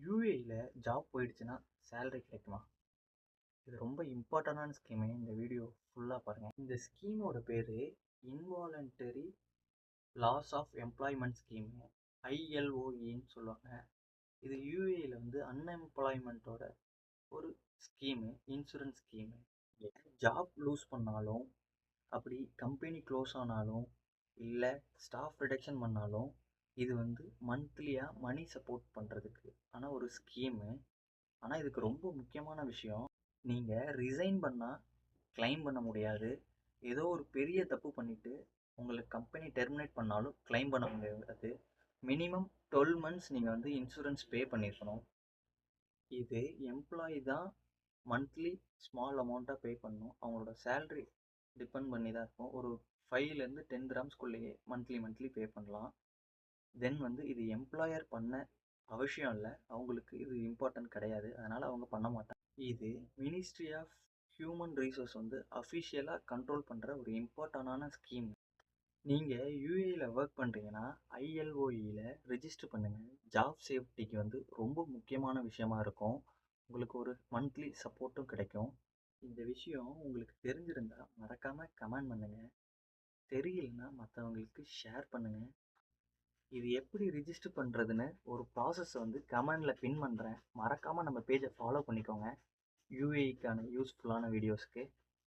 யூஏஇல job போயிடுச்சுன்னா salary கிடைக்குமா? இது ரொம்ப இம்பார்ட்டண்டான ஸ்கீமு. இந்த வீடியோ ஃபுல்லாக பாருங்கள். இந்த ஸ்கீமோட பேர் involuntary loss of employment scheme, ஐஎல்ஓஇன்னு சொல்லுவாங்க. இது யூஏஇல வந்து அன்எம்ப்ளாய்மெண்ட்டோட ஒரு scheme, insurance scheme. Job lose பண்ணாலும், அப்படி கம்பெனி க்ளோஸ் ஆனாலும், இல்லை ஸ்டாஃப் ரிடக்ஷன் பண்ணாலும், இது வந்து மந்த்லியாக மணி சப்போர்ட் பண்ணுறதுக்கு ஆனால் ஒரு ஸ்கீமு. ஆனால் இதுக்கு ரொம்ப முக்கியமான விஷயம், நீங்கள் ரிசைன் பண்ணால் கிளைம் பண்ண முடியாது. ஏதோ ஒரு பெரிய தப்பு பண்ணிவிட்டு உங்களுக்கு கம்பெனி டெர்மினேட் பண்ணாலும் கிளைம் பண்ண முடியாது. மினிமம் 12 மந்த்ஸ் நீங்கள் வந்து இன்சூரன்ஸ் பே பண்ணியிருக்கணும். இது எம்ப்ளாயி தான் மந்த்லி ஸ்மால் அமௌண்ட்டாக பே பண்ணணும். அவங்களோட சேல்ரி டிபெண்ட் பண்ணி தான் இருக்கும். ஒரு 5லேருந்து 10 கிராம்ஸ்குள்ளேயே மந்த்லி பே பண்ணலாம். தென் வந்து இது எம்ப்ளாயர் பண்ண அவசியம் இல்லை, அவங்களுக்கு இது இம்பார்ட்டன்ட் கிடையாது, அதனால் அவங்க பண்ண மாட்டாங்க. இது மினிஸ்ட்ரி ஆஃப் ஹியூமன் ரிசோர்ஸ் வந்து அஃபிஷியலாக கண்ட்ரோல் பண்ணுற ஒரு இம்பார்ட்டண்டான ஸ்கீம். நீங்கள் யூஏஇல ஒர்க் பண்ணுறீங்கன்னா ஐஎல்ஓஇயில் ரெஜிஸ்டர் பண்ணுங்கள். ஜாப் சேஃப்டிக்கு வந்து ரொம்ப முக்கியமான விஷயமா இருக்கும். உங்களுக்கு ஒரு மந்த்லி சப்போர்ட்டும் கிடைக்கும். இந்த விஷயம் உங்களுக்கு தெரிஞ்சிருந்தால் மறக்காமல் கமெண்ட் பண்ணுங்கள். தெரியலன்னா மற்றவங்களுக்கு ஷேர் பண்ணுங்கள். இது எப்படி ரிஜிஸ்டர் பண்ணுறதுன்னு ஒரு ப்ராசஸ் வந்து கமெண்டில் பின் பண்ணுறேன். மறக்காமல் நம்ம பேஜை ஃபாலோ பண்ணிக்கோங்க யூஏஇக்கான யூஸ்ஃபுல்லான வீடியோஸ்க்கு.